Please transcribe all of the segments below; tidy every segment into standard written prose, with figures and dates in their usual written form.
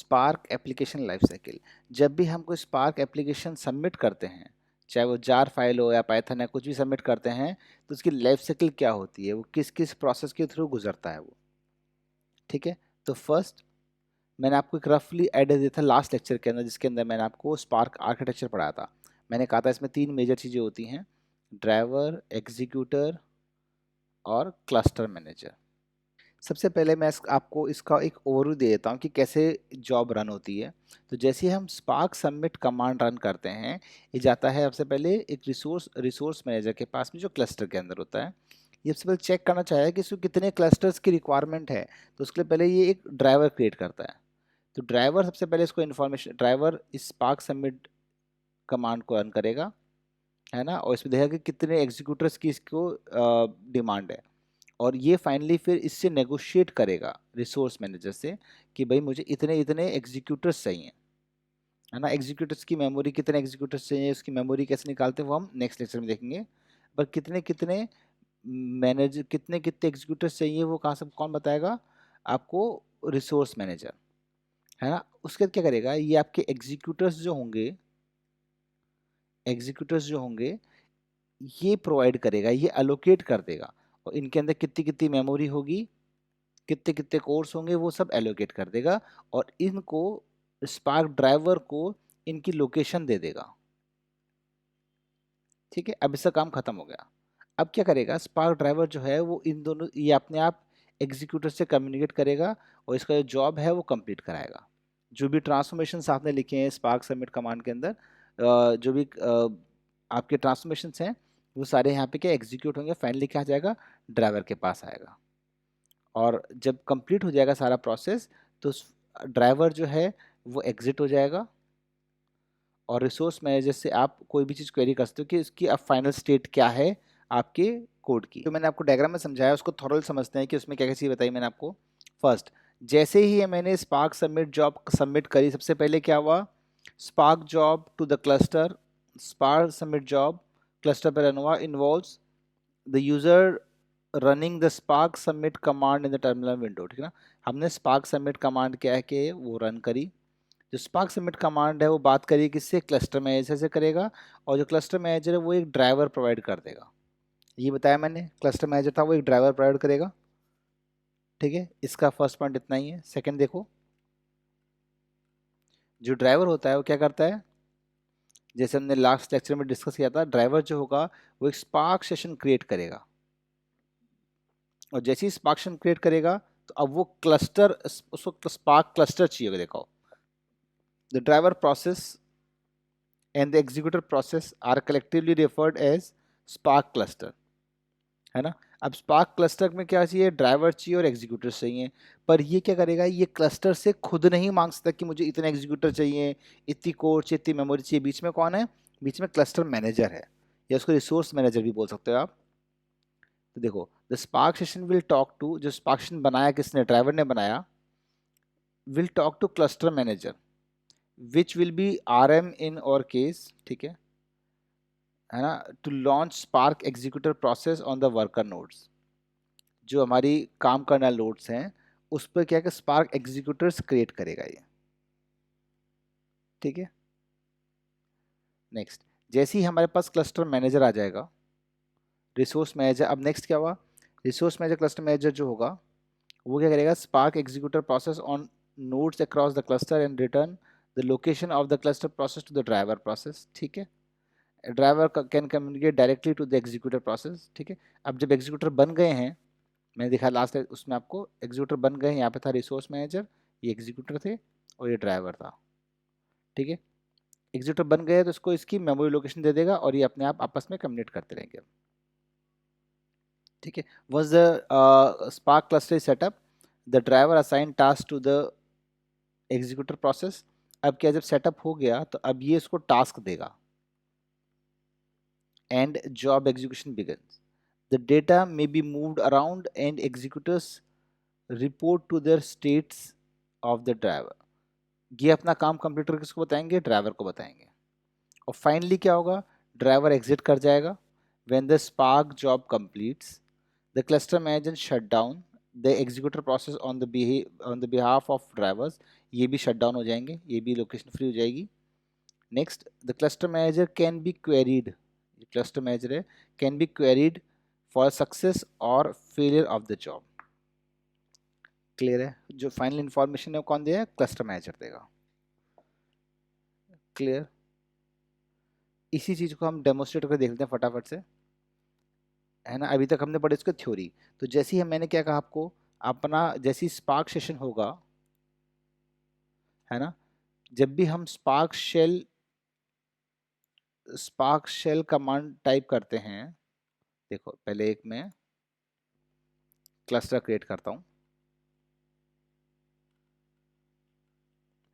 Spark application life cycle. जब भी हम कोई स्पार्क एप्लीकेशन सबमिट करते हैं, चाहे वो जार फाइल हो या पाइथन है, कुछ भी सबमिट करते हैं, तो उसकी लाइफ साइकिल क्या होती है, वो किस किस प्रोसेस के थ्रू गुजरता है वो। ठीक है, तो फर्स्ट मैंने आपको एक रफली आइडिया दिया था लास्ट लेक्चर के अंदर, जिसके अंदर मैंने आपको स्पार्क आर्किटेक्चर पढ़ाया था। मैंने कहा था इसमें तीन मेजर चीज़ें होती हैं, ड्राइवर, एग्जीक्यूटर और क्लस्टर मैनेजर। सबसे पहले मैं आपको इसका एक ओवरव्यू दे देता हूँ कि कैसे जॉब रन होती है। तो जैसे ही हम स्पार्क सबमिट कमांड रन करते हैं, ये जाता है सबसे पहले एक रिसोर्स मैनेजर के पास में, जो क्लस्टर के अंदर होता है। ये सबसे पहले चेक करना चाहेगा कि इसको कितने क्लस्टर्स की रिक्वायरमेंट है, तो उसके लिए पहले ये एक ड्राइवर क्रिएट करता है। तो ड्राइवर सबसे पहले इसको इन्फॉर्मेशन, ड्राइवर इस स्पार्क सबमिट कमांड को रन करेगा, है ना, और इसमें देखेगा कि कितने एग्जीक्यूटर्स की इसको डिमांड है। और ये फाइनली फिर इससे नेगोशिएट करेगा रिसोर्स मैनेजर से कि भाई मुझे इतने इतने एग्जीक्यूटर्स चाहिए, है ना। एग्जीक्यूटर्स की मेमोरी, कितने एग्जीक्यूटर्स चाहिए, उसकी मेमोरी कैसे निकालते हैं वो हम नेक्स्ट लेक्चर में देखेंगे। पर कितने कितने मैनेजर, कितने कितने एग्जीक्यूटर्स चाहिए, वो कहाँ से कौन बताएगा आपको, रिसोर्स मैनेजर, है ना। उसके बाद क्या करेगा, ये आपके एग्जीक्यूटर्स जो होंगे ये प्रोवाइड करेगा, ये अलोकेट कर देगा, और इनके अंदर कितनी कितनी मेमोरी होगी, कितने कितने कोर्स होंगे, वो सब एलोकेट कर देगा, और इनको स्पार्क ड्राइवर को इनकी लोकेशन दे देगा। ठीक है, अब इसका काम खत्म हो गया। अब क्या करेगा स्पार्क ड्राइवर जो है, वो इन दोनों, ये अपने आप एग्जीक्यूटर से कम्युनिकेट करेगा, और इसका जो जॉब है वो कंप्लीट कराएगा। जो भी ट्रांसफॉर्मेशन आपने लिखे हैं स्पार्क सबमिट कमांड के अंदर, जो भी आपके ट्रांसफॉर्मेशंस हैं, वो सारे यहाँ पे क्या एग्जीक्यूट होंगे, फाइनली क्या आ जाएगा, ड्राइवर के पास आएगा। और जब कंप्लीट हो जाएगा सारा प्रोसेस, तो ड्राइवर जो है वो एग्जिट हो जाएगा, और रिसोर्स मैनेजर से आप कोई भी चीज़ क्वेरी कर सकते हो कि इसकी अब फाइनल स्टेट क्या है आपके कोड की। तो मैंने आपको डायग्राम में समझाया, उसको थोड़ा समझते हैं कि उसमें क्या क्या चीज़ बताई मैंने आपको। फर्स्ट, जैसे ही मैंने स्पार्क सबमिट जॉब सबमिट करी, सबसे पहले क्या हुआ, Spark job to the cluster, Spark submit job cluster पर रन हुआ, involves the user running the Spark submit command in the terminal window. ठीक है ना, हमने स्पार्क सबमिट कमांड क्या है कि वो रन करी। जो स्पार्क सबमिट कमांड है वो बात करिए किससे, क्लस्टर मैनेजर से करेगा, और जो क्लस्टर मैनेजर है वो एक ड्राइवर प्रोवाइड कर देगा। ये बताया मैंने, क्लस्टर मैनेजर था वो एक ड्राइवर प्रोवाइड करेगा। ठीक है, इसका फर्स्ट पॉइंट इतना ही है। सेकंड देखो, जो ड्राइवर होता है वो क्या करता है, जैसे हमने लास्ट लेक्चर में डिस्कस किया था, ड्राइवर जो होगा वो एक स्पार्क सेशन क्रिएट करेगा, और जैसे ही स्पार्क सेशन क्रिएट करेगा, तो अब वो क्लस्टर, उसको स्पार्क क्लस्टर चाहिए। देखो, the driver process and the executor process are collectively referred as spark cluster, है ना। अब स्पार्क क्लस्टर में क्या चाहिए, ड्राइवर चाहिए और एग्जीक्यूटर चाहिए। पर ये क्या करेगा, ये क्लस्टर से खुद नहीं मांग सकता कि मुझे इतने एग्जीक्यूटर चाहिए, इतनी कोर चाहिए, इतनी मेमोरी चाहिए। बीच में कौन है, बीच में क्लस्टर मैनेजर है, या उसको रिसोर्स मैनेजर भी बोल सकते हो आप। तो देखो, the Spark session will talk to, जो स्पार्क सेशन बनाया किसने, ड्राइवर ने बनाया, will talk to cluster manager which will be RM in our case. ठीक है ना, to launch Spark executor process on the worker nodes. जो हमारी काम करने वाले नोड्स हैं उस पर क्या है कि स्पार्क एग्जीक्यूटर्स क्रिएट करेगा ये। ठीक है, नेक्स्ट, जैसे ही हमारे पास क्लस्टर मैनेजर आ जाएगा, रिसोर्स मैनेजर, अब नेक्स्ट क्या हुआ, रिसोर्स मैनेजर क्लस्टर मैनेजर जो होगा वो क्या करेगा, Spark executor process on nodes across the cluster and return the location of the cluster process to the driver process. ठीक है, driver can communicate directly to the executor process. ठीक है, अब जब एग्जीक्यूटर बन गए हैं, मैंने दिखाया लास्ट उसमें आपको, एग्जीक्यूटर बन गए, यहाँ पे था रिसोर्स मैनेजर, ये एग्जीक्यूटर थे, और ये ड्राइवर था। ठीक है, एग्जीक्यूटर बन गए तो इसको इसकी मेमोरी लोकेशन दे देगा, और ये अपने आप आपस में कम्युनिकेट करते रहेंगे। ठीक है, once the Spark cluster is setup, the driver assign task to the executor process. अब क्या, जब सेटअप हो गया तो अब ये इसको टास्क देगा, and job execution begins. The data may be moved around and executors report to their status of the driver. ये अपना काम कंप्यूटर किसको बताएंगे, ड्राइवर को बताएंगे। और फाइनली क्या होगा, ड्राइवर एग्जिट कर जाएगा। When the spark job completes, the cluster manager shut down the executor process on the behalf of drivers. ये भी शट डाउन हो जाएंगे, ये भी लोकेशन फ्री हो जाएगी। Next, the cluster manager can be queried, cluster manager है, can be queried for success और failure of the job. Clear है? जो फाइनल इंफॉर्मेशन है वो कौन देगा? क्लस्टर मैनेजर देगा। क्लियर? इसी चीज को हम डेमोस्ट्रेट करके देख लेते हैं फटाफट से, है ना। अभी तक हमने पढ़ी इसको थ्योरी। तो जैसे ही मैंने क्या कहा आपको, अपना जैसी स्पार्क सेशन होगा, है ना, जब भी हम स्पार्क शेल कमांड टाइप करते हैं, देखो पहले एक मैं क्लस्टर क्रिएट करता हूं,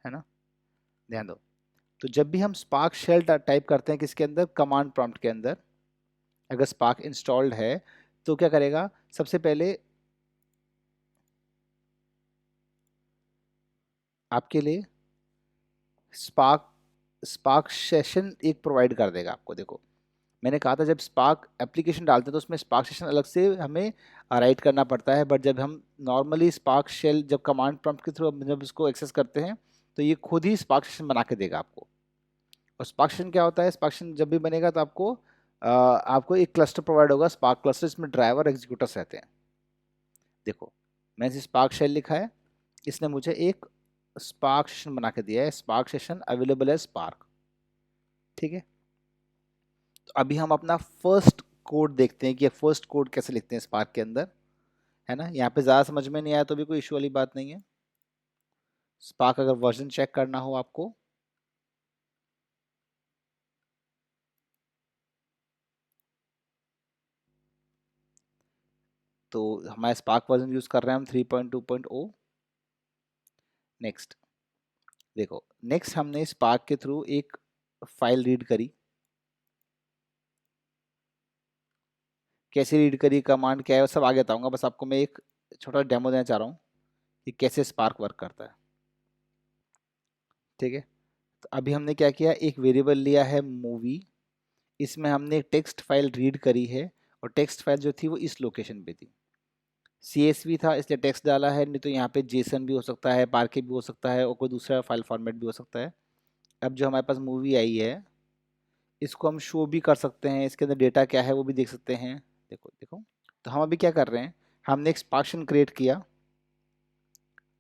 है ना, ध्यान दो। तो जब भी हम स्पार्क शेल टाइप करते हैं किसके अंदर? कमांड प्रॉम्प्ट के अंदर। अगर स्पार्क इंस्टॉल्ड है तो क्या करेगा? सबसे पहले आपके लिए स्पार्क स्पार्क सेशन एक प्रोवाइड कर देगा आपको। देखो मैंने कहा था जब स्पार्क एप्लीकेशन डालते हैं तो उसमें स्पार्क सेशन अलग से हमें राइट करना पड़ता है, बट जब हम नॉर्मली स्पार्क शेल जब कमांड प्रॉम्प्ट के थ्रू जब इसको एक्सेस करते हैं तो ये खुद ही स्पार्क सेशन बना के देगा आपको। और स्पार्क सेशन क्या होता है? स्पार्क सेशन जब भी बनेगा तो आपको एक क्लस्टर प्रोवाइड होगा, स्पार्क क्लस्टर, इसमें ड्राइवर एग्जीक्यूटर्स रहते हैं। देखो मैंने स्पार्क शेल लिखा है, इसने मुझे एक स्पार्क सेशन बना के दिया है, स्पार्क सेशन अवेलेबल है स्पार्क। ठीक है, तो अभी हम अपना फर्स्ट कोड देखते हैं कि फर्स्ट कोड कैसे लिखते हैं स्पार्क के अंदर, है ना। यहाँ पे ज़्यादा समझ में नहीं आया तो भी कोई इशू वाली बात नहीं है। स्पार्क अगर वर्जन चेक करना हो आपको, तो हमारे स्पार्क वर्जन यूज़ कर रहे हैं हम 3.2.0। नेक्स्ट देखो, नेक्स्ट हमने स्पार्क के थ्रू एक फाइल रीड करी। कैसे रीड करी, कमांड क्या है, वो सब आगे बताऊंगा, बस आपको मैं एक छोटा डेमो देना चाह रहा हूँ कि कैसे स्पार्क वर्क करता है। ठीक है, तो अभी हमने क्या किया, एक वेरिएबल लिया है मूवी, इसमें हमने एक टेक्स्ट फाइल रीड करी है, और टेक्स्ट फाइल जो थी वो इस लोकेशन पे थी। CSV था इसलिए टेक्स्ट डाला है, नहीं तो यहाँ पे जेसन भी हो सकता है, पार्के भी हो सकता है, और कोई दूसरा फाइल फॉर्मेट भी हो सकता है। अब जो हमारे पास मूवी आई है इसको हम शो भी कर सकते हैं, इसके अंदर डेटा क्या है वो भी देख सकते हैं। देखो देखो, तो हम अभी क्या कर रहे हैं, हमने एक स्पार्क सेशन क्रिएट किया,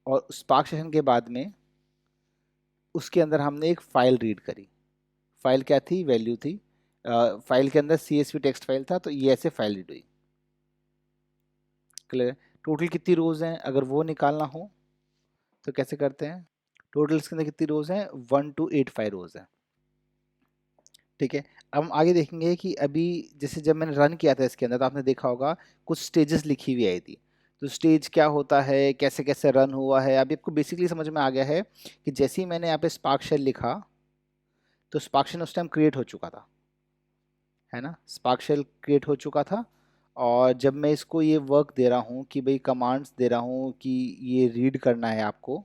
और स्पार्क सेशन के बाद में उसके अंदर हमने एक फाइल रीड करी। फाइल क्या थी? वैल्यू थी। फाइल के अंदर CSV टेक्स्ट फाइल था, तो ये ऐसे फाइल रीड हुई। क्लियर? टोटल कितनी रोज हैं अगर वो निकालना हो तो कैसे करते हैं? टोटल इसके अंदर कितनी रोज हैं? 1285 रोज हैं। ठीक है, अब हम आगे देखेंगे कि अभी जैसे जब मैंने रन किया था इसके अंदर तो आपने देखा होगा कुछ स्टेजेस लिखी हुई आई थी। तो स्टेज क्या होता है, कैसे कैसे रन हुआ है, अभी आपको बेसिकली समझ में आ गया है कि जैसे ही मैंने यहाँ पे स्पार्क शेल लिखा तो स्पार्क शेल उस टाइम क्रिएट हो चुका था, है ना। स्पार्क शेल क्रिएट हो चुका था, और जब मैं इसको ये वर्क दे रहा हूँ कि भाई कमांड्स दे रहा हूँ कि ये रीड करना है आपको,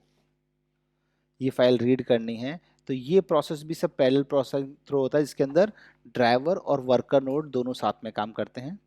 ये फाइल रीड करनी है, तो ये प्रोसेस भी सब पैरेलल प्रोसेस थ्रू होता है जिसके अंदर ड्राइवर और वर्कर नोड दोनों साथ में काम करते हैं।